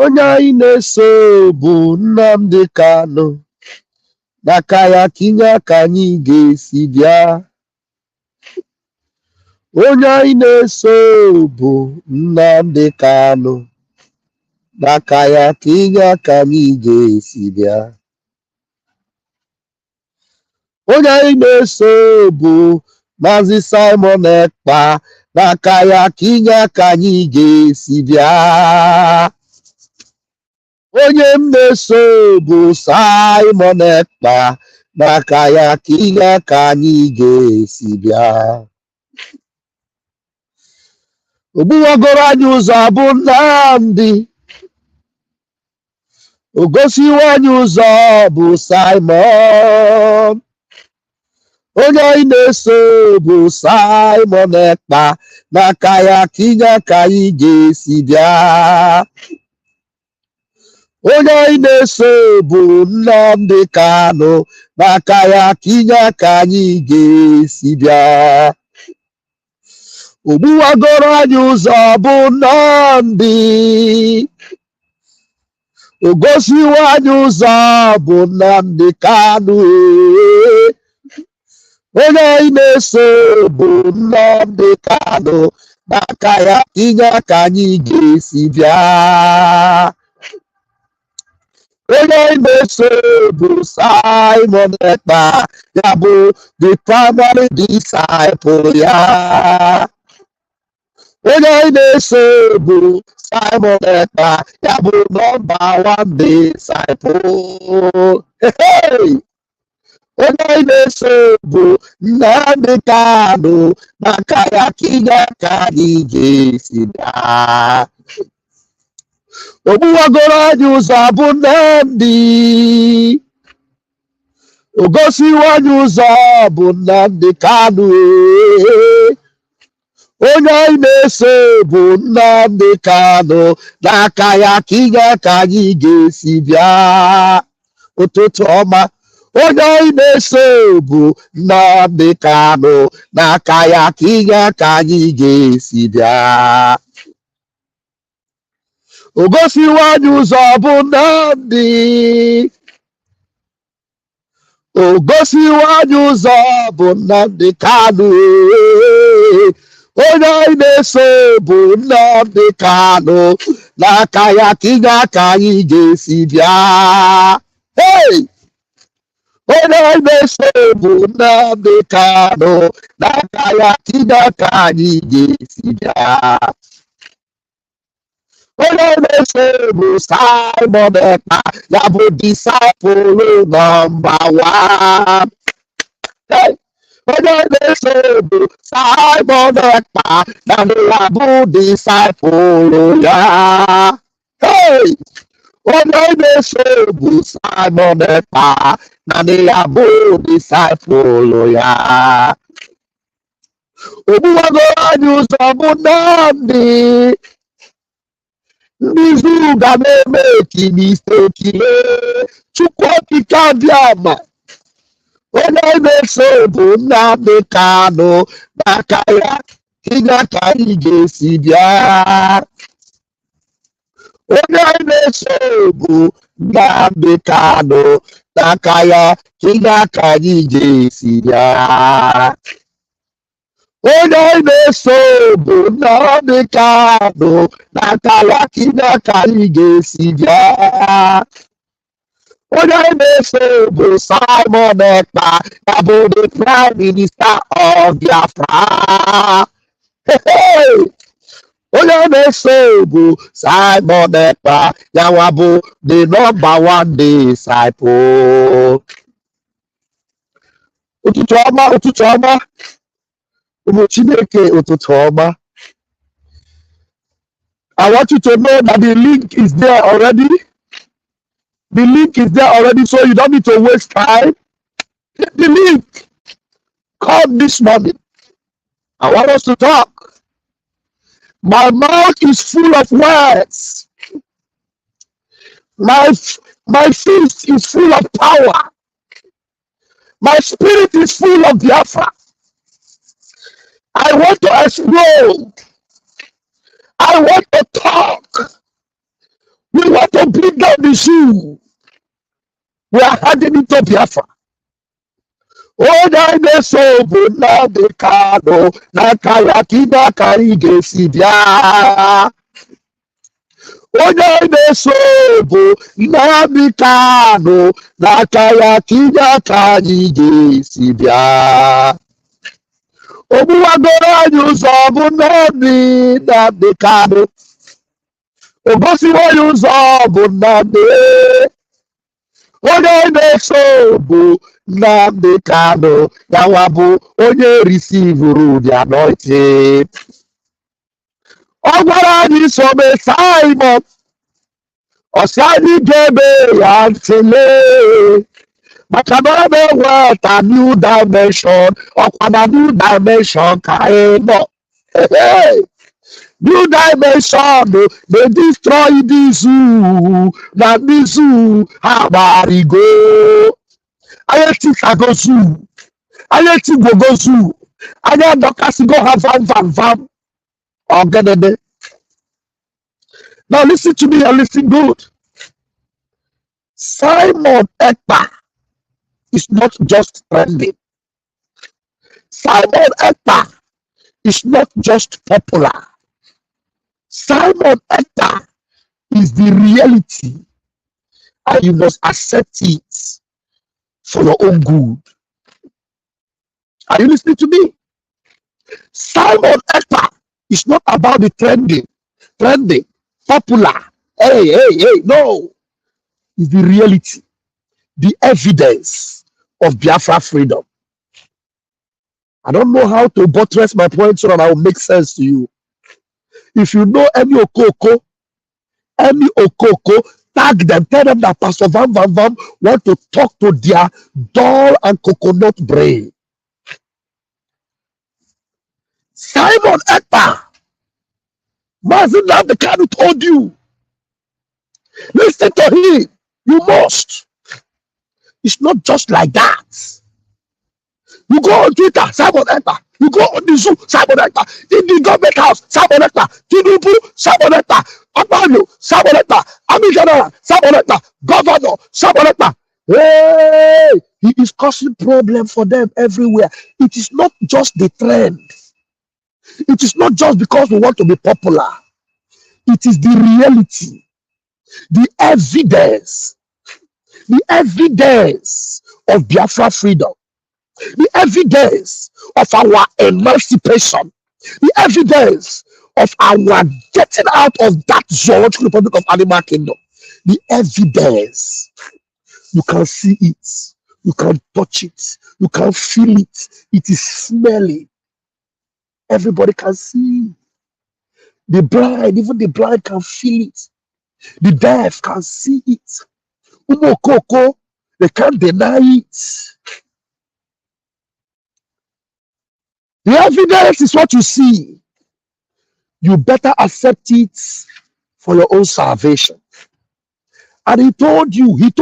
onye anyị na-eso bụ Nnamdi Kanu, n'aka ya ka inye aka anyị ga-esi bịa. Onye anyị na-eso bụ Nnamdi Kanu, n'aka ya ka inye aka anyị ga-esi bịa. Onye anyị na-eso bụ Maazị Simon Ekpa, n'aka ya ka inye aka anyị ga-esi bịa. Onye m na-eso bụ Simon Ekpa, n'aka ya ka inye aka anyị ga-esi bịa. Ogbuwagoro anyị ụzọ bụ Nnamdi, o gosiwo anyị ụzọ bụ Simon. Onye anyị na-eso bụ Simon Ekpa, n'aka ya ka inye aka anyị ga-esi bịa. Onye anyị na-eso bụ Nnamdi Kanu, n'aka ya ka inye aka anyị ga-esi bịa. Ogbuwagoro anyị ụzọ bụ Nnamdi, o gosiwo anyị ụzọ bụ Nnamdi Kanu. Onye anyị na-eso bụ Nnamdi Kanu, n'aka ya ka inye aka anyị ga-esi bịa. Onye anyị na-eso bụ Simon Ekpa, ya bụ the primary disciple ya. Onye anyị na-eso bụ Simon Ekpa, ya bụ number 1 disciple. Onye anyị na-eso bụ Nnamdi Kanu, n'aka ya ka inye aka anyị ga-esi bịa. Ogbuwagoro anyị ụzọ bụ Nnamdi, o gosiwo anyị ụzọ bụ Nnamdi Kanu. Onye anyị na-eso bụ Nnamdi Kanu, n'aka ya ka inye aka anyị ga-esi bịa. Ụtụtụ ọma. Onye anyị na-eso bụ Nnamdi Kanu, n'aka ya ka inye aka anyị ga-esi bịa. O gosiwo anyị ụzọ bụ Nnamdi, o gosiwo anyị ụzọ bụ Nnamdi Kanu. Onye anyị na-eso bụ Nnamdi Kanu, n'aka ya ka inye aka anyị ga-esi bịa. Onye anyị na-eso bụ Nnamdi Kanu, n'aka ya ka inye aka anyị ga-esi bịa. Onye anyị na-eso bụ Simon Ekpa, ya bụ disciple number 1. Onye anyị na-eso bụ Simon Ekpa, na ya bụ disciple ya. Onye anyị na-eso bụ Simon Ekpa, na ya bụ disciple ya. Ogbuwagoro anyị ụzọ bụ Nnamdi, ndị zuru ga na-eme mistake. Chukwu okike abịama. Onye anyị na-eso bụ Nnamdi Kanu, n'aka ya ka inye aka anyị ga-esi bịa. Onye anyị na-eso bụ Nnamdi Kanu, n'aka ya ka inye aka anyị ga-esi bịa. Onye anyị na-eso bụ Nnamdi Kanu, n'aka ya ka inye aka anyị ga-esi bịa. Onye anyị na-eso bụ Simon Ekpa, ya bụ the Prime Minister of Biafra. Onye anyị na-eso bụ Simon Ekpa, ya bụ the number 1 disciple. Ụtụtụ ọma, ụtụtụ ọma. ụmụ Chineke, ụtụtụ ọma. I want you to know that the link is there already. The link is there already, so you don't need to waste time. The link. Come this morning. I want us to talk. My mouth is full of words. My fist is full of power. My spirit is full of Biafra. I want to explode. I want to talk. We the zoo. We are heading into Biafra. Oh, na so na de kado na kaya kida kari gesi bia. Onye na-eso na bikano n'aka ya kịja ka anyị ga-esi bịa. Ogbugwagoro anyị ụzọ bụ Nnamdi Nnamdi Kanu. O gosiwo anyị ụzọ bụ Nnamdi. Onye na-eso bụ Nnamdi Kanu, yawa bụ onye risivuru the anointing. Ọ gwara anyị some Simon, ọsị anyị ga-eme ya ntịle maka na ọ na-eweta new dimension. Ọkwa na new dimension ka anyị nọ. New dimension na-destroy the zoo, na the zoo ha gbarigo. Anyị etikago zoo, anyị etigwogo zoo, anyị adọkasịgo ha vam. Now listen to me and listen good. Simon Ekpa is not just trending. Simon Ekpa is not just popular. Simon Ekpa is the reality, and you must accept it for your own good. Are you listening to me? Simon Ekpa is not about the trending, popular. Hey, no. It's the reality, the evidence of Biafra freedom. I don't know how to buttress my point so that I will make sense to you. If you know any Okoko, tag them, tell them that Pastor Vam want to talk to their dull and coconut brain. Simon Ekpa, Mazi Nnamdi Kanu told you. Listen to him. You must. It's not just like that. You go on Twitter, Simon Ekpa. You go on the Zoom, Simon Ekpa. In the government house, Simon Ekpa. Tinubu, Simon Ekpa. Akpabio, Simon Ekpa. Army General, Simon Ekpa. Governor, Simon Ekpa. Hey, he is causing problem for them everywhere. It is not just the trend. It is not just because we want to be popular. It is the reality, the evidence of Biafra freedom, the evidence of our emancipation, the evidence of our getting out of that zoological republic of animal kingdom. The evidence, you can see it, you can touch it, you can feel it, it is smelling. Everybody can see. The blind, even the blind can feel it. The deaf can see it. Umokoko, they can't deny it. The evidence is what you see. You better accept it for your own salvation. And he told you, the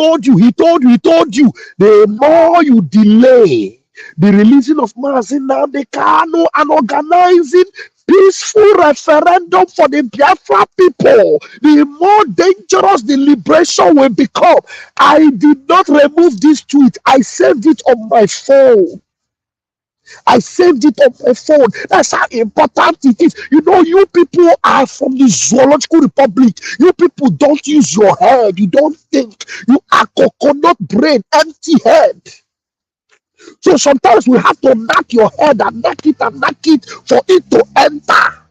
more you delay the releasing of Mazi Nnamdi Kanu and organizing peaceful referendum for the Biafra people, the more dangerous the liberation will become. I did not remove this tweet. I saved it on my phone. That's how important it is. You know, you people are from the zoological republic. You people don't use your head. You don't think. You are coconut brain, empty head. So sometimes we have to knock your head and knock it for it to enter.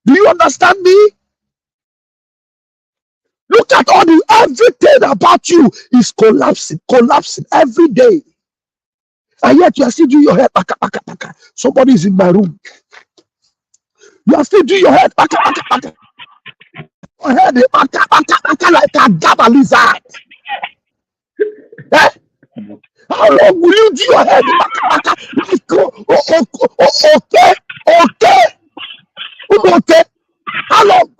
Do you understand me? Look at everything about you is collapsing every day. And yet you are still doing your head. Somebody is in my room. You are still doing your head. Your head like a gamma lizard. Eh? How long will you do your head? Okay. How long?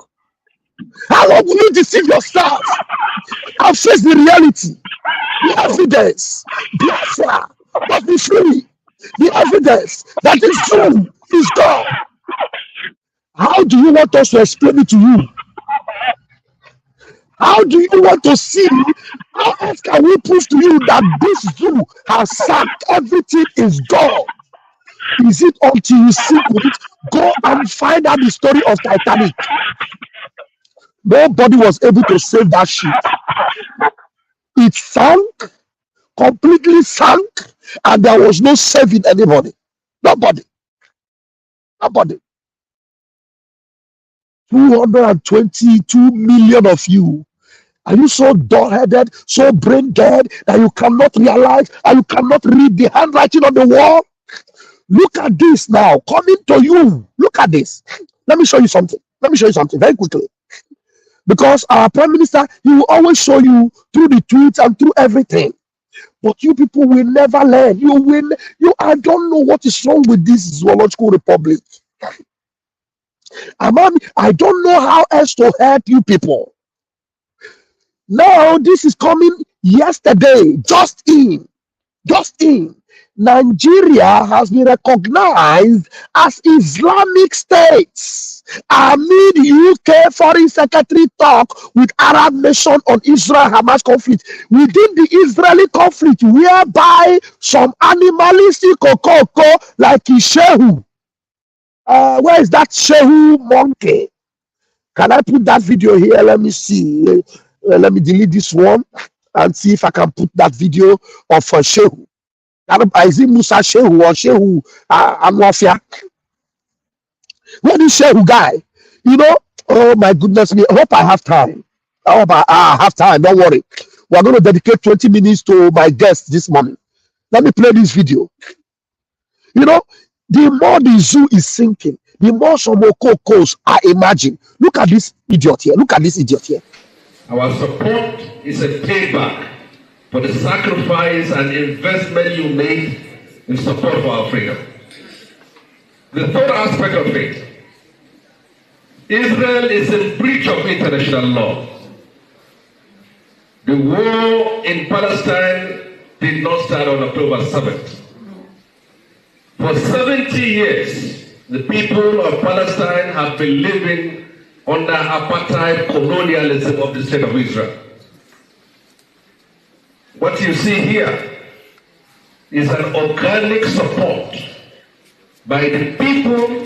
How long will you deceive yourself? I'll face the reality. The evidence. Biafra must be free. The evidence that is true is God. How do you want us to explain it to you? How do you want to see? How else can we prove to you that this zoo has sacked? Everything is gone. Is it until you see it? Go and find out the story of Titanic. Nobody was able to save that ship. It sank, completely sank, and there was no saving anybody. Nobody. Nobody. 222 million of you. Are you so dull-headed, so brain-dead that you cannot realize and you cannot read the handwriting on the wall? Look at this now, coming to you. Look at this. Let me show you something. Let me show you something very quickly. Because our Prime Minister, he will always show you through the tweets and through everything. But you people will never learn. I don't know what is wrong with this zoological republic. I don't know how else to help you people. Now, this is coming yesterday, just in. Nigeria has been recognized as Islamic States amid UK Foreign Secretary talk with Arab nation on Israel-Hamas conflict. Within the Israeli conflict, whereby some animalistic kokoko like Shehu. Where is that Shehu monkey? Can I put that video here? Let me see. Let me delete this one and see if I can put that video of Shehu. Is it Musa Shehu or Shehu Amwafia? Where is Shehu guy? You know, oh my goodness me. I hope I have time. I hope I have time. Don't worry. We're going to dedicate 20 minutes to my guest this morning. Let me play this video. You know, the more the zoo is sinking, the more some okokos are emerging. Look at this idiot here. Look at this idiot here. Our support is a payback for the sacrifice and investment you made in support of our freedom. The third aspect of it, Israel is in breach of international law. The war in Palestine did not start on October 7th. For 70 years, the people of Palestine have been living under apartheid colonialism of the state of Israel. What you see here is an organic support by the people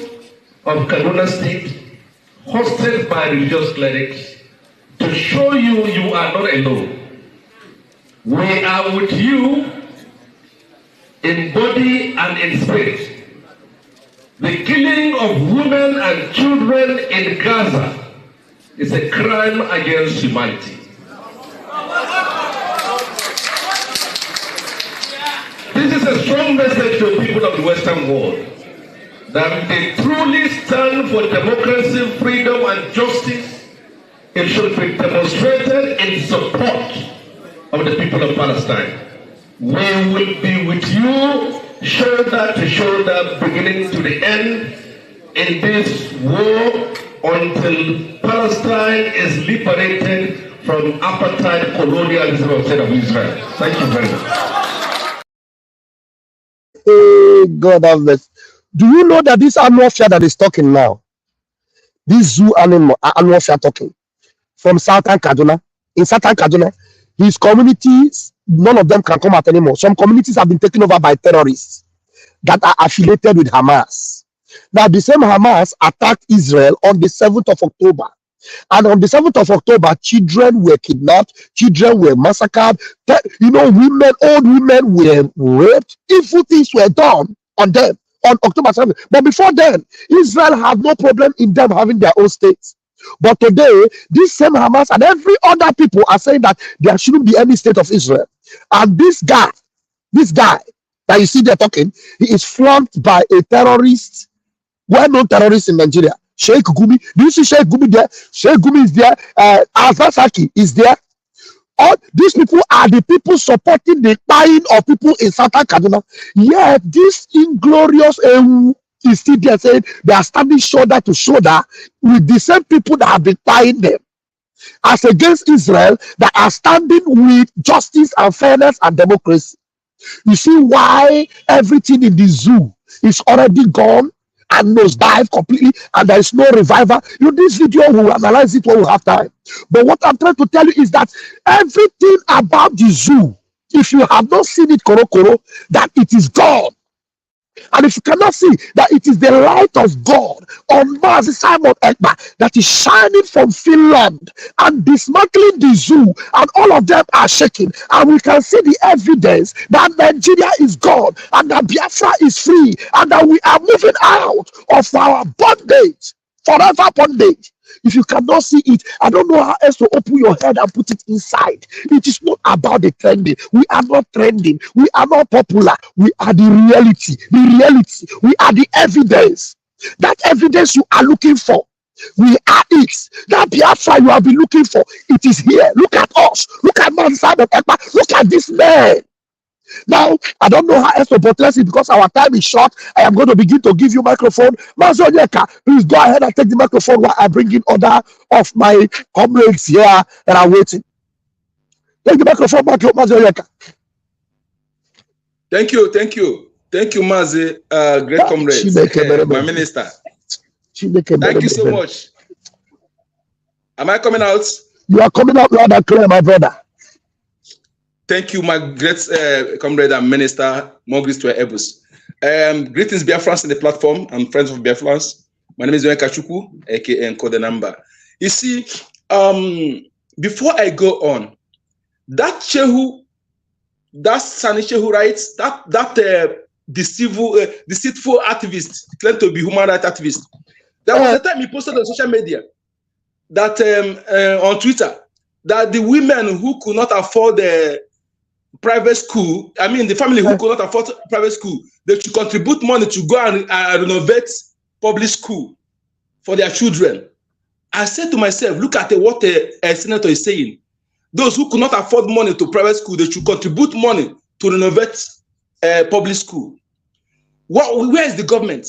of Kaduna State, hosted by religious clerics, to show you you are not alone. We are with you in body and in spirit. The killing of women and children in Gaza is a crime against humanity. This is a strong message to the people of the Western world that they truly stand for democracy, freedom, and justice. It should be demonstrated in support of the people of Palestine. We will be with you shoulder to shoulder, beginning to the end in this war until Palestine is liberated from apartheid colonialism of the state of Israel. Thank you very much. Hey, God have mercy. Do you know that this animal fair that is talking now, this zoo animal fair talking from Southern Kaduna, in Southern Kaduna, his communities, none of them can come out anymore. Some communities have been taken over by terrorists that are affiliated with Hamas. Now, the same Hamas attacked Israel on the 7th of October. And on the 7th of October, children were kidnapped, children were massacred, women, old women were raped. Evil things were done on them on October 7th. But before then, Israel had no problem in them having their own states. But today, this same Hamas and every other people are saying that there shouldn't be any state of Israel. And this guy that you see there talking, he is flanked by a terrorist, well-known terrorist in Nigeria, Sheikh Gumi. Do you see Sheikh Gumi there? Sheikh Gumi is there. Al-Fasaki is there. All these people are the people supporting the dying of people in Southern Kaduna. Yet this inglorious is still there saying they are standing shoulder to shoulder with the same people that have been dying them, as against Israel that are standing with justice and fairness and democracy. You see why everything in the zoo is already gone and nosedive completely, and there is no revival. This video will analyze it when we have time. But what I'm trying to tell you is that everything about the zoo, if you have not seen it, Koro, that it is God. And if you cannot see that it is the light of God on Mars Simon Ekpa that is shining from Finland and dismantling the zoo, and all of them are shaking, and we can see the evidence that Nigeria is gone and that Biafra is free and that we are moving out of our bondage, forever bondage. If you cannot see it, I don't know how else to open your head and put it inside. It is not about the trending. We are not trending. We are not popular. We are the reality. The reality. We are the evidence. That evidence you are looking for, we are it. That Biafra you have been looking for, it is here. Look at us. Look at man Simon Ekpa. Look at this man. Now, I don't know how else to buttress it because our time is short. I am going to begin to give you microphone. Mazo Onyeka, please go ahead and take the microphone while I bring in other of my comrades here that are waiting. Take the microphone, Mazo Onyeka. Thank you, Mazi, great comrade, my minister. Thank you so much. Am I coming out? You are coming out loud and clear, my brother. Thank you, my great comrade and minister, Mogris to Ebus. Greetings, Biafrans in the platform and friends of Biafrans. My name is Onyeka Chukwu, aka Encode Number. You see, before I go on, that Shehu, that Sani Shehu writes, that deceitful activist, claimed to be human rights activist. There was a time he posted on social media that on Twitter that the women who could not afford the private school, I mean the family who could not afford private school, they should contribute money to go and renovate public school for their children. I said to myself, look at what a senator is saying. Those who could not afford money to private school, they should contribute money to renovate public school. Where is the government?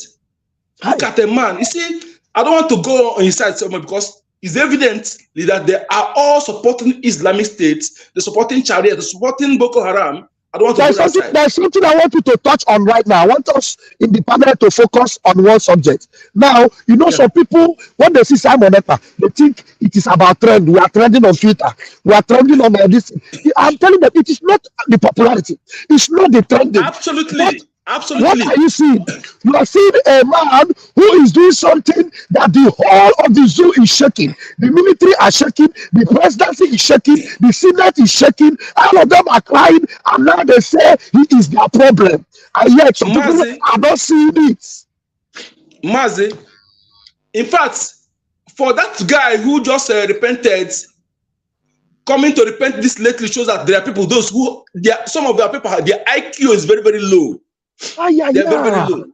Look at a man. You see, I don't want to go on his side so much because it's evident that they are all supporting Islamic states, they're supporting Sharia, they're supporting Boko Haram. I don't want to go that side. There's something I want you to touch on right now. I want us in the panel to focus on one subject. Now, some people, when they see Simon Ekpa, they think it is about trend. We are trending on Twitter. We are trending on this. I'm telling them, it is not the popularity. It's not the trending. Absolutely. What are you seeing? You are seeing a man who is doing something that the whole of the zoo is shaking. The military are shaking, the presidency is shaking, the Senate is shaking, all of them are crying, and now they say he is their problem. And yet, some people are not seeing it. Mazi, in fact, for that guy who just repented, coming to repent this lately shows that there are people, some of their people, their IQ is very, very low. They're very, very low.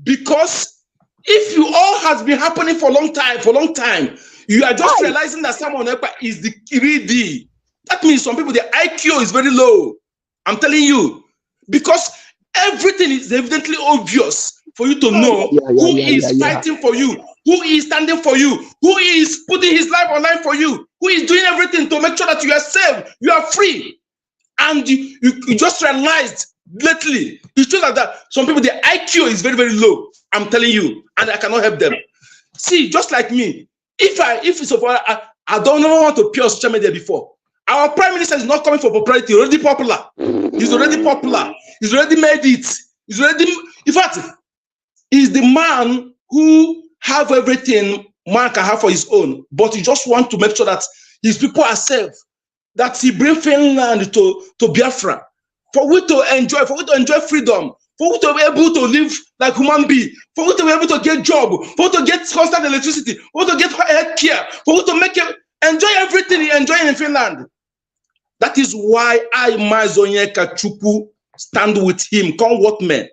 Because if you all has been happening for a long time, you are just realizing that someone is the greedy. That means some people, their IQ is very low. I'm telling you. Because everything is evidently obvious for you to know who is fighting for you, who is standing for you, who is putting his life online for you, who is doing everything to make sure that you are safe, you are free. And you just realized lately, it shows that some people, their IQ is very, very low. I'm telling you, and I cannot help them. See, just like me, if it's I don't ever want to appear on social media before. Our prime minister is not coming for popularity. He's already popular. He's already popular. He's already made it. He's already, in fact, he's the man who have everything man can have for his own, but he just want to make sure that his people are safe. That he bring Finland to Biafra. For we to enjoy freedom, for we to be able to live like human beings, for we to be able to get job, for we to get constant electricity, for we to get health care, for we to enjoy everything he enjoying in Finland. That is why I, Mazi Onyeka Chukwu, stand with him. Come what man.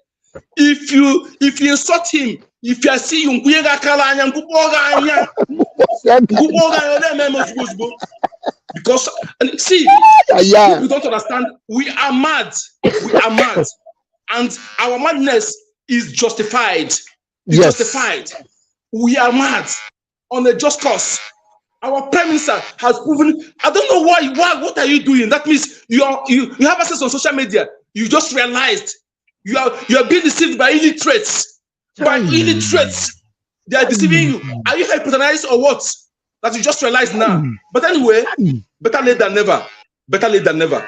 If you insult him, if you see him, because see, we don't understand. We are mad. And our madness is justified. Justified. We are mad on a just cause. Our prime minister has proven. I don't know why. What are you doing? That means you have access on social media. You just realized you are being deceived by illiterates. by illiterates. They are deceiving you. Are you hypnotized or what? That you just realized now. But anyway, better late than never. Better late than never.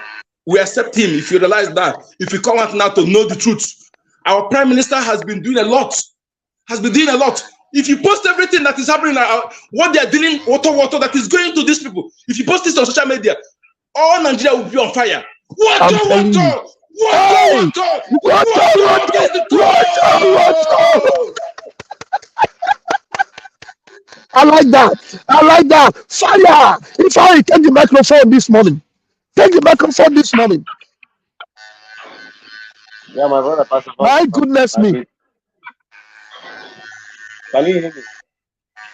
We accept him if you realize that. If you come out now to know the truth. Our prime minister has been doing a lot. If you post everything that is happening, what they are dealing, water that is going to these people. If you post this on social media, all Nigeria will be on fire. Water. I like that. Fire. If I take the microphone this morning. Yeah, my brother, Pastor. My goodness me. Can you hear me?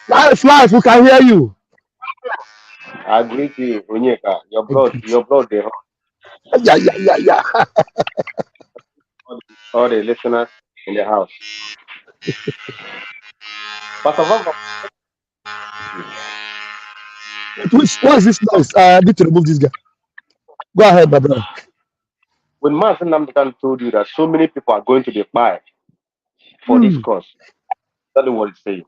Live, we can hear you. I agree with you, Onyeka. Your blood, they hot. Yeah. All the listeners in the house. Pastor Vava. What is this noise? I need to remove this guy. Go ahead, my brother. When Mazen Namdekan told you that so many people are going to be fired for this cause, that's what he's saying.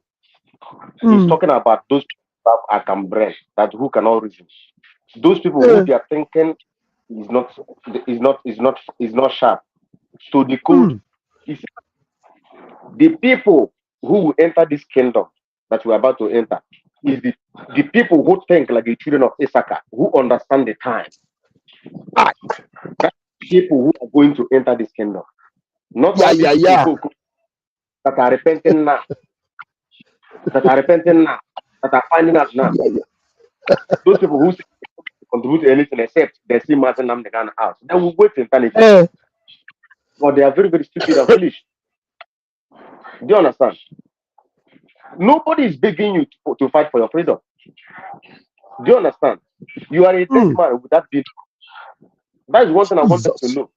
He's talking about those people that can break, that who cannot reason. Those people who they are thinking is not sharp. So the code is the people who will enter this kingdom that we're about to enter is the people who think like the children of Issachar, who understand the time. That's people who are going to enter this kingdom. Not people that are repenting now. That are finding out now. Those people who contribute to anything except they see Martin Namdekan out. They will wait in eternity. But they are very, very stupid and foolish. Do you understand? Nobody is begging you to fight for your freedom. Do you understand? You are a dead man without being. That is one thing I wanted to know.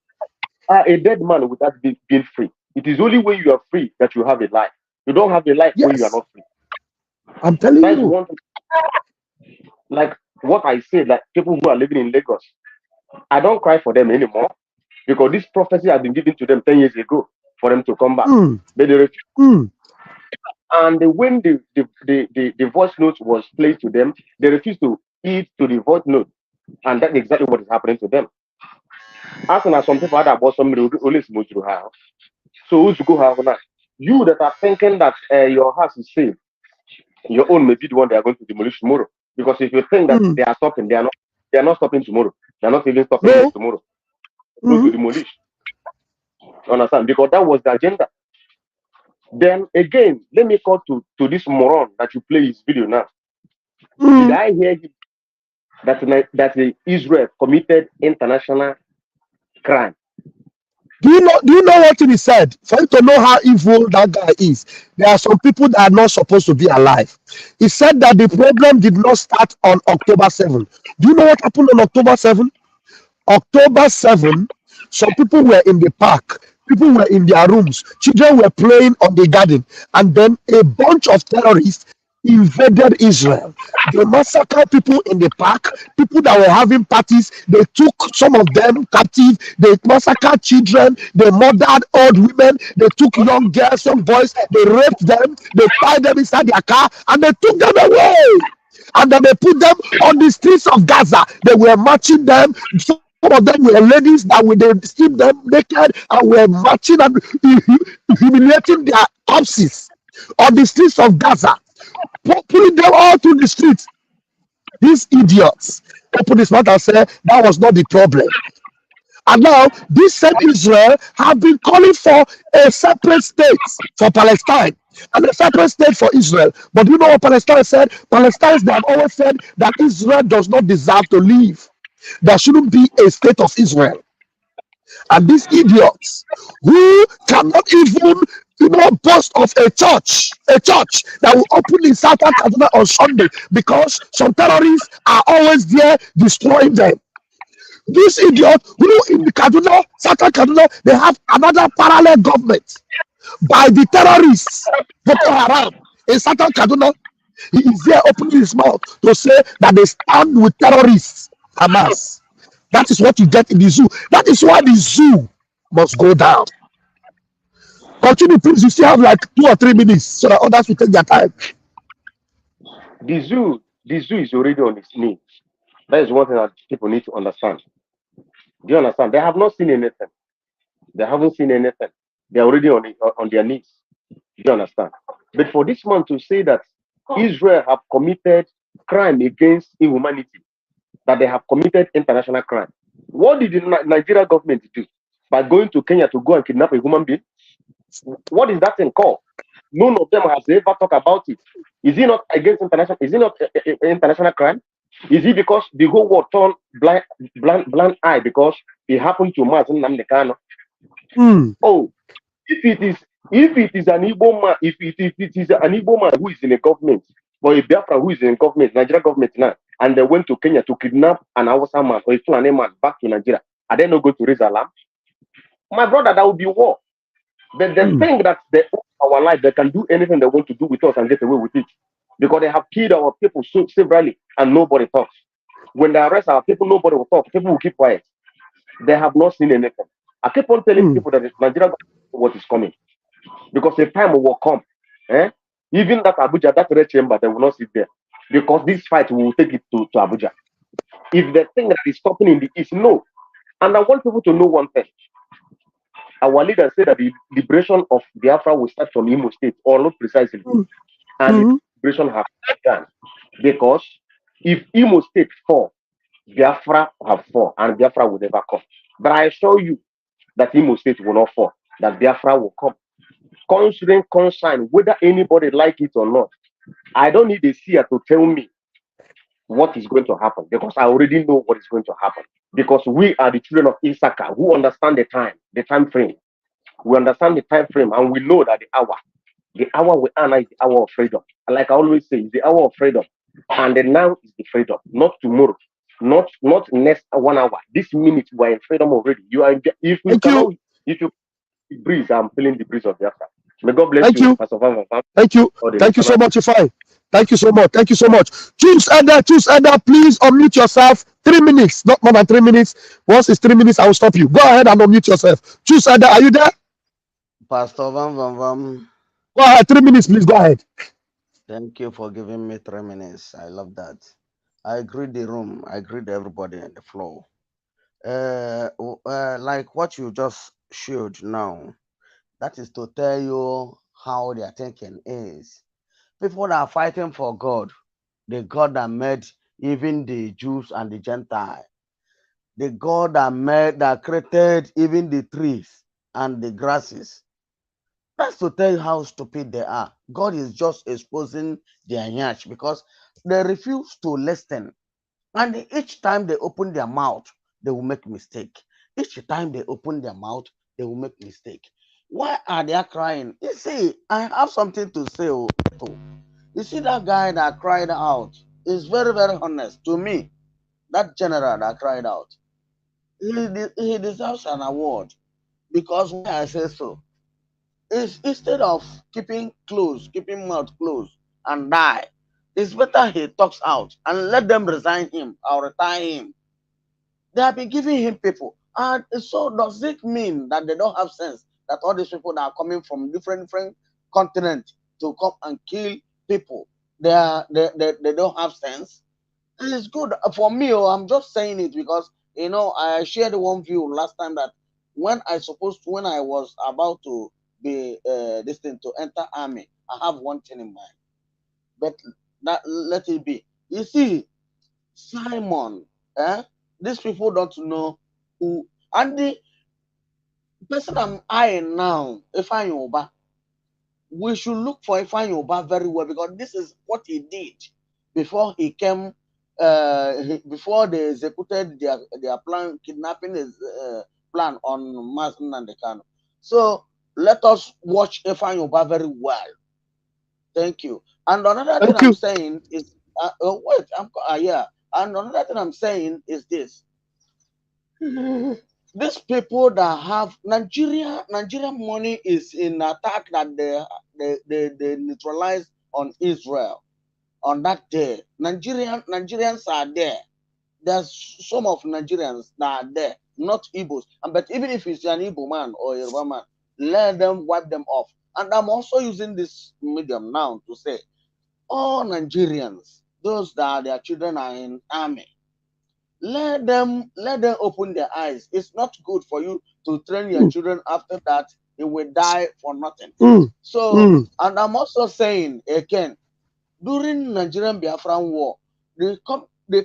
A dead man without being free. It is only when you are free that you have a life. You don't have a life when you are not free. I'm telling you. One thing. Like what I said, like people who are living in Lagos, I don't cry for them anymore because this prophecy has been given to them 10 years ago for them to come back. But they refused. And when the voice note was played to them, they refused to eat to the voice note. And that's exactly what is happening to them. As soon as some people had about somebody always move through her. So who's to go have now? You that are thinking that your house is safe, your own may be the one they are going to demolish tomorrow. Because if you think that they are stopping, they are not stopping tomorrow. They are not even stopping tomorrow. They're going to demolish. Understand? Because that was the agenda. Then again, let me call to this moron that you play his video now. Did I hear him that Israel committed international crime? Do you know what he said? For you to know how evil that guy is, there are some people that are not supposed to be alive. He said that the problem did not start on October 7. Do you know what happened on October 7? October 7, some people were in the park. People were in their rooms. Children were playing on the garden. And then a bunch of terrorists invaded Israel. They massacred people in the park, people that were having parties. They took some of them captive. They massacred children. They murdered old women. They took young girls, young boys. They raped them. They tied them inside their car and they took them away. And then they put them on the streets of Gaza. They were marching them. Some of them were ladies that they stripped them naked and were marching and humiliating their corpses on the streets of Gaza. Putting them all to the streets. These idiots opened his mouth and said that was not the problem. And now this same Israel have been calling for a separate state for Palestine and a separate state for Israel. But you know what Palestine said? Palestinians have always said that Israel does not deserve to live. There shouldn't be a state of Israel. And these idiots who cannot even boast of a church that will open in Southern Kaduna on Sunday because some terrorists are always there destroying them. These idiots who in Kaduna, Southern Kaduna, they have another parallel government by the terrorists, Boko Haram, in Southern Kaduna. He is there opening his mouth to say that they stand with terrorists, Hamas. That is what you get in the zoo. That is why the zoo must go down. Continue, please. You still have like 2 or 3 minutes so that others will take their time. The zoo is already on its knees. That is one thing that people need to understand. Do you understand? They have not seen anything. They haven't seen anything. They're already on their knees. Do you understand? But for this man to say that Israel have committed crime against humanity, that they have committed international crime, what did the Nigeria government do by going to Kenya to go and kidnap a human being? What is that thing called? None of them has ever talked about it. Is it not against international? Is it not international crime? Is it because the whole world turned blind eye because it happened to Mazen Namdekano? Oh, if it is an Igbo man, if it is an Igbo man who is in a government, or a Biafra who is in a government, Nigeria government now, and they went to Kenya to kidnap an Hausa man or a Fulani man back to Nigeria, are they not going to raise alarm? My brother, that would be war. But they think that they own our life, they can do anything they want to do with us and get away with it. Because they have killed our people so severally and nobody talks. When they arrest our people, nobody will talk. People will keep quiet. They have not seen anything. I keep on telling people that Nigeria what is coming. Because a time will come. Even that Abuja, that red chamber, they will not sit there. Because this fight will take it to Abuja. If the thing that is stopping in the east, no. And I want people to know one thing. Our leaders say that the liberation of Biafra will start from Imo State, or not precisely. And the liberation has done. Because if Imo State fall, Biafra have fall, and Biafra will never come. But I assure you that Imo State will not fall, that Biafra will come. Considering consign, whether anybody like it or not, I don't need a seer to tell me what is going to happen, because I already know what is going to happen. Because we are the children of Issachar who understand the time frame. We understand the time frame, and we know that the hour we are now is the hour of freedom. And like I always say, it's the hour of freedom. And then now is the freedom, not tomorrow, not next 1 hour. This minute we are in freedom already. You are if you breeze, I'm feeling the breeze of Biafra. May God bless you. Thank you so much, Ifai. Thank you so much. Thank you so much. Choose Elder, please unmute yourself. 3 minutes, not more than 3 minutes. Once it's 3 minutes, I will stop you. Go ahead and unmute yourself. Choose Elder, are you there? Pastor Vam. Go ahead, 3 minutes, please. Go ahead. Thank you for giving me 3 minutes. I love that. I greet the room. I greet everybody on the floor. Like what you just showed now, that is to tell you how their thinking is. People that are fighting for God, the God that made even the Jews and the Gentiles, the God that created even the trees and the grasses. That's to tell you how stupid they are. God is just exposing their yash because they refuse to listen. And each time they open their mouth, they will make mistake. Each time they open their mouth, they will make mistake. Why are they crying? You see, I have something to say too. You see that guy that cried out is very, very honest to me. That general that cried out, he deserves an award because why I say so is instead of keeping mouth closed and die, it's better he talks out and let them resign him or retire him. They have been giving him people, and so does it mean that they don't have sense? That all these people that are coming from different continents to come and kill people, they don't have sense? It's good for me. I'm just saying it because I shared one view last time that when I was about to be destined to enter army, I have one thing in mind, but that let it be. You see, Simon, these people don't know who, and the person I'm eyeing now, Ifeanyi Uba, we should look for Ifeanyi Uba very well because this is what he did before he came. Before they executed their plan, kidnapping his plan on Mazen and the Kano. So let us watch Ifeanyi Uba very well. Thank you. And another thing I'm saying is, And another thing I'm saying is this: these people that have Nigerian money is in attack that they neutralized on Israel. On that day, Nigerians are there. There's some of Nigerians that are there, not Igbos. But even if it's an Igbo man or a Yoruba man, let them wipe them off. And I'm also using this medium now to say, all Nigerians, those that their children are in army, let them open their eyes. It's not good for you to train your children. After that, they will die for nothing. So, and I'm also saying again, during Nigerian Biafran war, the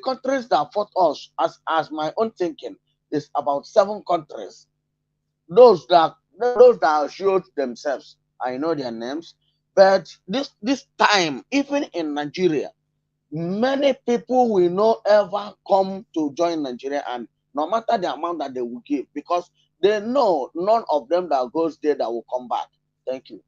countries that fought us, as my own thinking, is about 7 countries. Those that showed themselves, I know their names, but this time, even in Nigeria, many people will not ever come to join Nigeria, and no matter the amount that they will give, because they know none of them that goes there that will come back. Thank you.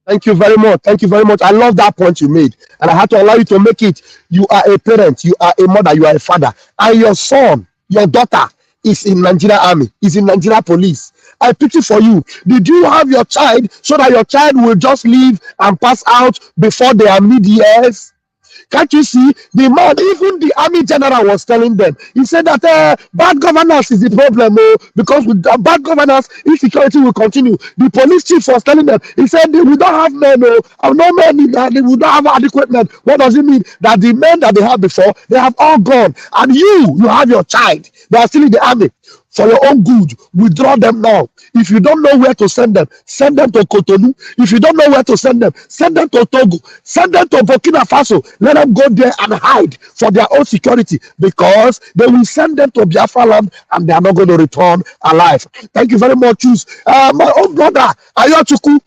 Thank you very much. Thank you very much. I love that point you made. And I had to allow you to make it. You are a parent, you are a mother, you are a father. And your son, your daughter is in Nigeria Army, is in Nigeria Police. I pity for you. Did you have your child so that your child will just leave and pass out before they are mid-years? Can't you see? The man, even the army general was telling them, he said that bad governance is the problem, because with bad governance, insecurity will continue. The police chief was telling them, he said, we don't have men, no men, we don't have adequate men. What does it mean? That the men that they had before, they have all gone. And you have your child, they are still in the army. For your own good, withdraw them now. If you don't know where to send them to Cotonou. If you don't know where to send them to Togo, send them to Burkina Faso. Let them go there and hide for their own security, because they will send them to Biafra land and they are not going to return alive. Thank you very much, my own brother Ayochukwu.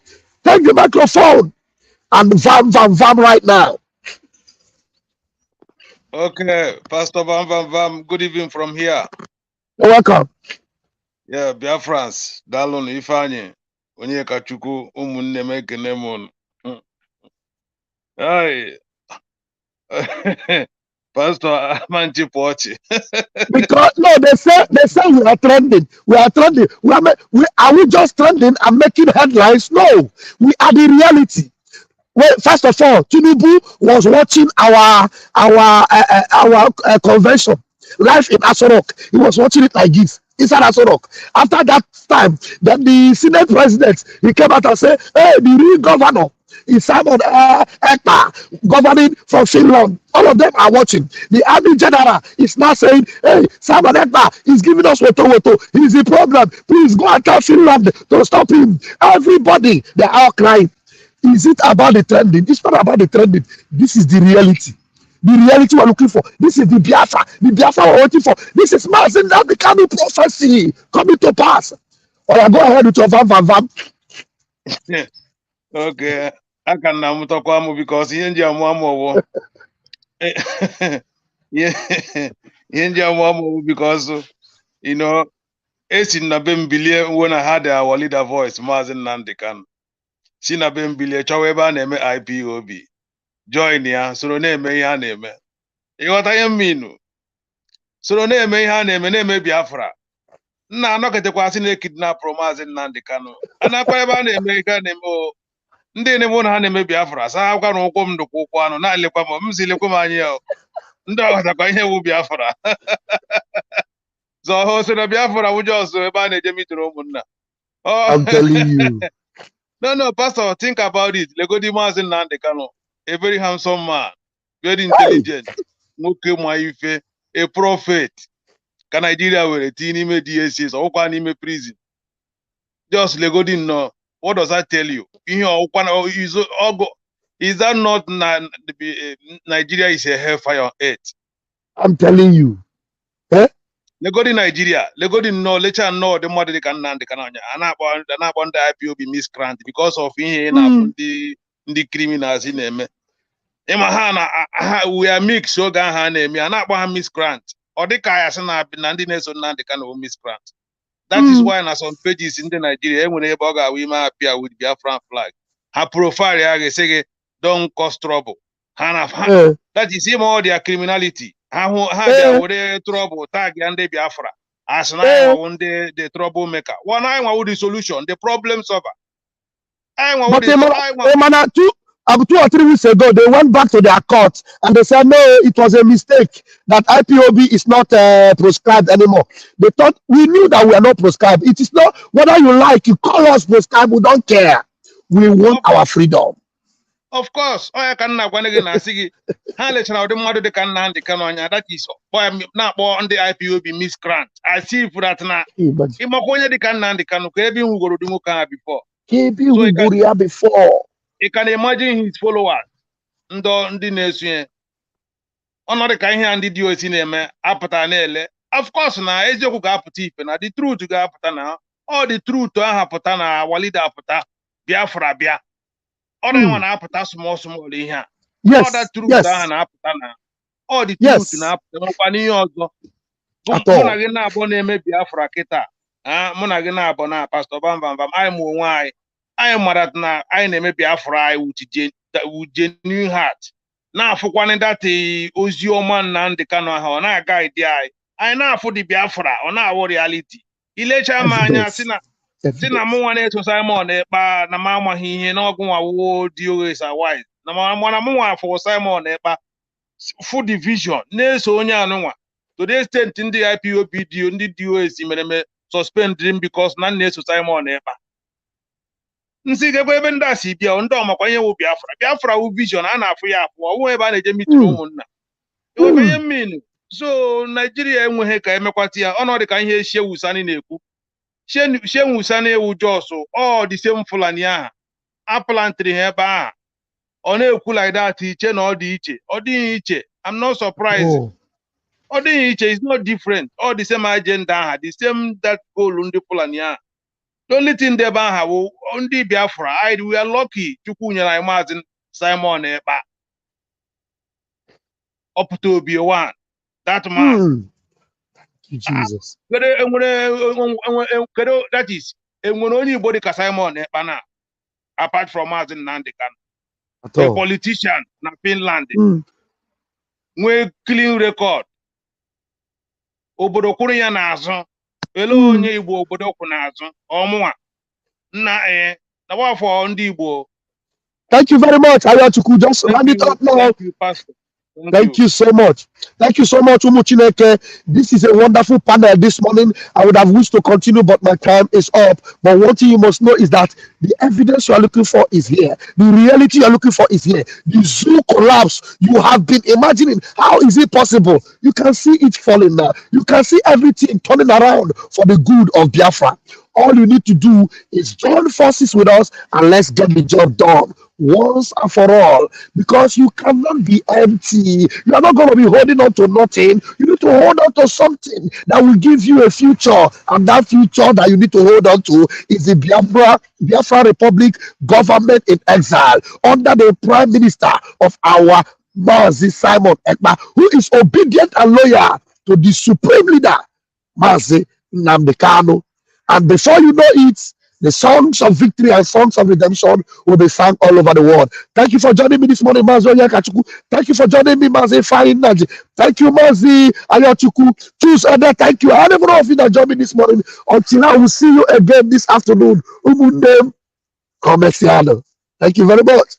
Take the microphone and vam right now. Okay, Pastor Vam, good evening from here. You're welcome. Yeah, Biafrans, Dalon Ifanye, Onyeka Chukwu, Umunne Mekenemon. Hey, Pastor Manchi Pochi. Because no, they say we are trending. We are trending. Are we just trending and making headlines? No, we are the reality. Well, first of all, Tinubu was watching our convention live in Aso Rock. He was watching it like this inside Aso Rock. After that time, then the Senate president, he came out and said, "Hey, the real governor is Simon Ekpa, governing from Finland." All of them are watching. The army general is now saying, "Hey, Simon Ekpa is giving us woto. He's the problem. Please go and tell Finland to stop him." Everybody, they are all crying. Is it about the trending? It's not about the trending. This is the reality. The reality we're looking for. This is the Biafra. The Biafra we're waiting for. This is Mazin now becoming prophecy coming to pass. Or go ahead with your vam. Okay, I can now talk about because he and your mom because you know, it's in Nabembilia when I had our leader voice, Mazin Nandikan. Sina Bembilia, however, name IPOB. Join ya, so name ya name. You what I mean? So name ya name Biafra. Na no kete kwa sine kidnap Mazin Nandikano. Ana kwa eba name ka name o. Ndị na-eme ha na-eme Biafra saa akwa na ụkwụ m dịkwa ụkwụ anụ na-alekwa m si lekwa m anya ndị ọghọtakwa ihe wu Biafra so so na Biafra wụjọ ọzọ ebe a na-eje mitụrụ ụmụnna. I'm telling you. No, Pastor, think about it. Legodi Mazin Nnamdi Kanu, a very handsome man, very intelligent, nwoke ma ife, a prophet. Ka Nigeria were a teen ime DSS or kwa n'ime prison. Just Legodi no. What does that tell you? Is that not Nigeria is a hellfire on earth? I'm telling you. Eh? Legodi Nigeria, Legodi no, lecha no, the mother they can anya. Anabon the IPOB miscreant because of the criminals in them. We are mixed, so gan me anabon miscreant. Or the kaya sana nandine so nandi can miscreant. That is why na some pages in the Nigeria, when they we might appear with Biafran flag. Her profile say don't cause trouble. That is him all their criminality. How they trouble tag and they Biafra. As I one day the troublemaker. One I want the solution, the problem solver. 2 or 3 weeks ago, they went back to their court and they said, no, it was a mistake that IPOB is not proscribed anymore. They thought we knew that we are not proscribed. It is not whether you like, you call us proscribed, we don't care. We want our freedom. Of course, I can now when again I see how the mother the can and the canonia. That is why I'm not on the IPOB miscreant. I see for that now. Imakonya the can and the canoe, who go to Muka before. So before. You can imagine his followers. Ndo ndi nation. Ono the kind and the DOC name apata nele. Of course na ejoku ga apata ife na the truth ga apata na. All the truth to apata na walida apata Biafra bia. All the one apata small here. Yes. All that truth na apata na. All the truth na apata kwani ozo. Muna ge na abo na eme Biafra kita. Muna ge na abo na Pastor Bam Bam Bam I mu nwai. I am that na I name Biafra with genuine heart. Now for one that Ozioman and the Kano na guide the I now for the Biafra on our reality. Elecha mania sina mo one to Simon Ekpa na mama he no go awo dio is a wise. Na mama mo for Simon Ekpa full division. Ne so onya no to the extent in the IPOB dio ndi dio is me suspend him because na ne so Simon Ekpa. Nsi gebe ebe nda si bia ndo makwanye wo Biafra wo vision a na afu ya afu wo ebe a na-eje mitiri ụmụnna o be mean so Nigeria enweghị ka emekwati ya ọnọdụ ka ihe Shewusani na-ekwu Shewusani ewu Joso all the same Fulani aha a plantri ha ebe a ọ na-ekwu like that iche na ọ dị iche I'm not surprised ọ dị iche is not different all the same agenda aha the same that goal ndị Fulani aha. The only thing they have on the Biafra, we are lucky to Kunya imagine Simon Ekpa up to be one. That man. Thank you, Jesus. That is when only body ka Simon Ekpa now, apart from us in Nandikan. A politician na Finland. We clean record. Obodo Korea na azụ. Hello, nye Igbo obodo kwu n'azụ ọmụwa nna na wafọ ndị Igbo. Thank you very much, Ayatuku. Just round it up now. Thank you, Pastor. Thank you so much. Thank you so much, Umuchineke. This is a wonderful panel this morning. I would have wished to continue, but my time is up. But one thing you must know is that the evidence you are looking for is here. The reality you are looking for is here. The zoo collapse you have been imagining. How is it possible? You can see it falling now. You can see everything turning around for the good of Biafra. All you need to do is join forces with us and let's get the job done once and for all, because you cannot be empty. You are not going to be holding on to nothing. You need to hold on to something that will give you a future, and that future that you need to hold on to is the Biafra Republic government in exile under the Prime Minister of our Mazi Simon Ekpa, who is obedient and loyal to the supreme leader, Mazi Nnamdi Kanu. And before you know it, the songs of victory and songs of redemption will be sung all over the world. Thank you for joining me this morning, Mazi Onyekachuku. Thank you for joining me, Mazi Fine Naji. Thank you, Mazi Ayachuku. Choose other. Thank you. I don't know if you joined me this morning. Until I will see you again this afternoon. Umunde Commerciano. Thank you very much.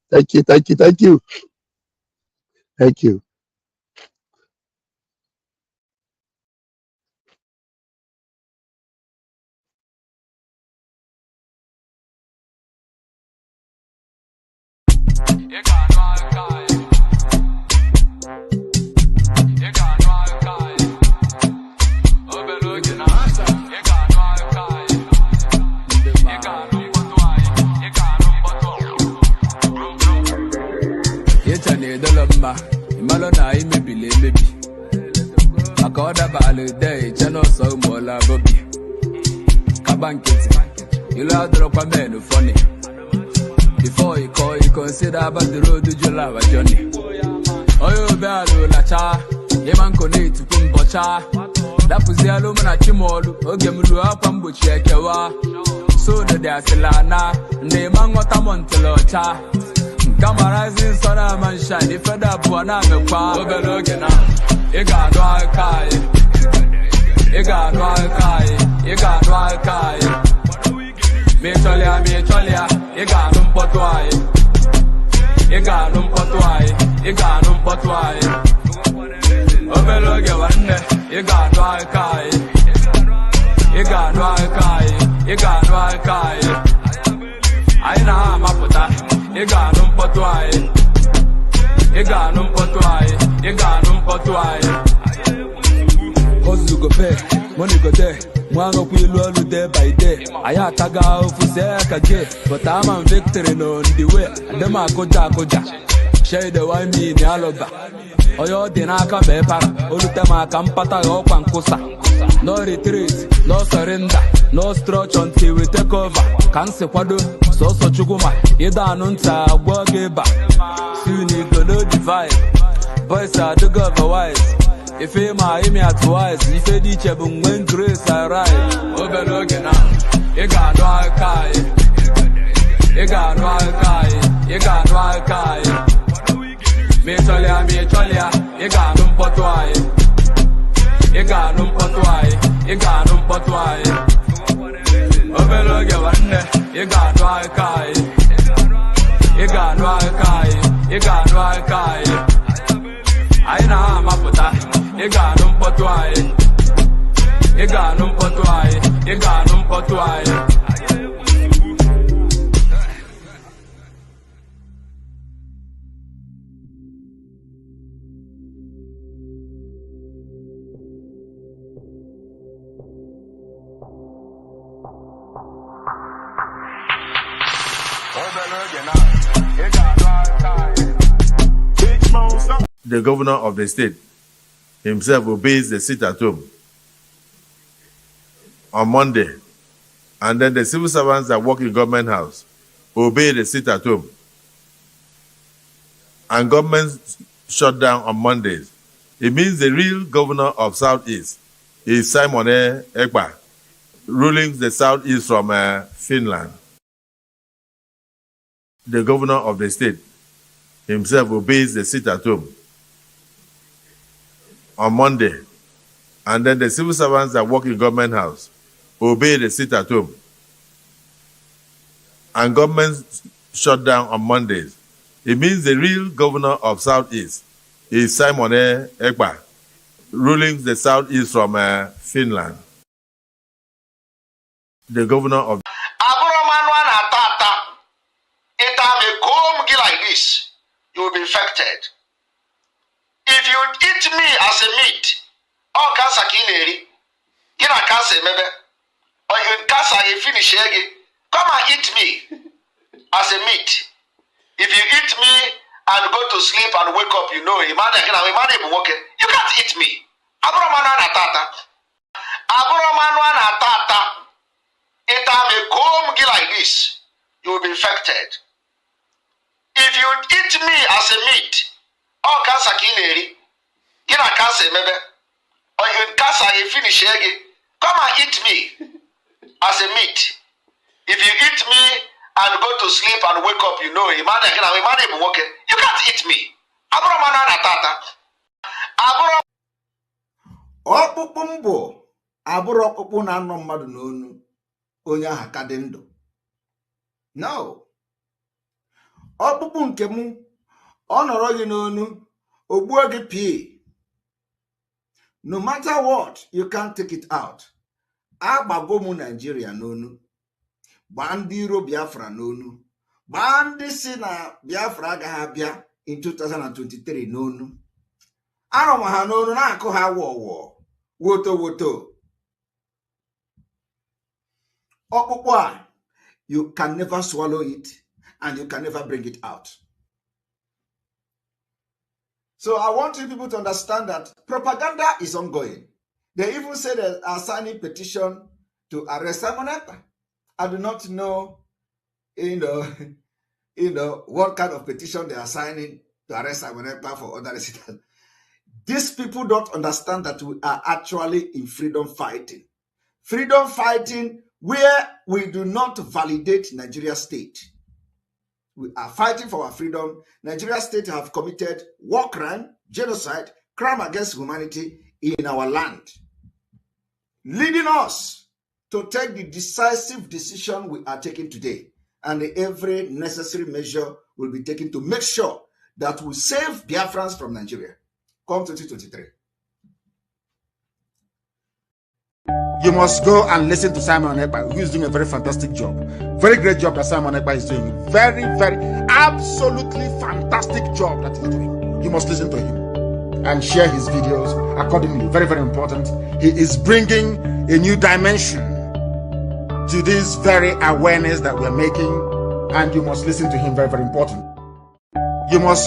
Thank you. Thank you. Thank you. Thank you. Malona maybe Makoda Bali Day, Channel so Mola Bobby Kabankit. You love drop a man funny. Before you call, you consider about the road to Jula Johnny. Oh, you better Lacha, Yamanko need to Kumbocha. That was the alumina Chimolu, Ogemulu up and Butchekawa. So the Dasilana, Neman what I'm on to Locha. Rising sun and shine, if I have one of the power of the Logana, you got dry kai, you got dry kai, you got dry kai. Me cholia, you got them potway. Igano mpotwai, igano mpotwai. Obeloge wanne, igano alkai. Igano alkai, igano alkai. Aina maputa, igano mpotwai. Igano mpotwai, igano mpotwai. Hustle go pay, money go there. Mwango kwilu day by day. Ayataga ofuseka ge, but I'm on victory no on the way. Dema koja. Share the wine me ni aloba. Oyo dinaka bepara. Olutema kampata yo pankusa. No retreat, no surrender, no stretch until we take over. Kanse kwado, so chukuma. Ida anunta wogeba. Soon you go know the vibe. Boys are the governor wise. If you me at twice, if you ditch a boom when grace I ride. Obeloge na, you got no alkai. You got no alkai. You got no alkai. Me cholia, you got no potwai. You got no potwai. You got no potwai. Obeloge wanne, you got no alkai. You got no alkai. You got no alkai. Aina maputa, igano mpotwai. Igano mpotwai, igano mpotwai. The governor of the state himself obeys the sit at home on Monday, and then the civil servants that work in government house obey the sit at home, and government shut down on Mondays. It means the real governor of Southeast is Simon Ekpa, ruling the Southeast from Finland. The governor of the state himself obeys the sit at home on Monday, and then the civil servants that work in government house obey the sit at home, and government shut down on Mondays. It means the real governor of Southeast is Simon Ekpa, ruling the Southeast from Finland. The governor of like this, you will be infected. If you eat me as a meat, or cancer kileri, get a cancer maybe, or you cancer you finish again, come and eat me as a meat. If you eat me and go to sleep and wake up, you know, you can't eat me. Abromanwana tata. It may come like this, you will be infected. If you eat me as a meat, or cancer kileri, get a cancer maybe, or you cancer you finish again, come and eat me as a meat. If you eat me and go to sleep and wake up, you know, you can't eat me. Abromanwana tata. Ọkpụkpụ mbụ abụrụ ọkpụkpụ na-anọ mmadụ n'onu onye ahụ ka dị ndụ. No. Ọkpụkpụ nke mụ ọ nọrọ gị n'onu ogbuo gị pii. No matter what, you can't take it out. Agbago mụ Nigeria n'onu. Gbaa ndị iro Biafra n'onu. Gbaa ndị si na Biafra agaghị abịa in 2023 n'onu. Anọ m ha n'onu na-akụ ha wọwọ. Woto. Ọkpụkpụ a, you can never swallow it and you can never bring it out. So I want you people to understand that propaganda is ongoing. They even say they are signing petition to arrest Simon Ekpa. I do not know, what kind of petition they are signing to arrest Simon Ekpa for other reasons. These people don't understand that we are actually in freedom fighting. Freedom fighting where we do not validate Nigeria state. We are fighting for our freedom. Nigeria state have committed war crime, genocide, crime against humanity in our land, leading us to take the decisive decision we are taking today and every necessary measure will be taken to make sure that we save Biafrans from Nigeria come 2023. You must go and listen to Simon Ekpa, who is doing a very fantastic job. Very great job that Simon Ekpa is doing. Very, very, absolutely fantastic job that he's doing. You must listen to him and share his videos accordingly. Very, very important. He is bringing a new dimension to this very awareness that we're making, and you must listen to him. Very, very important. You must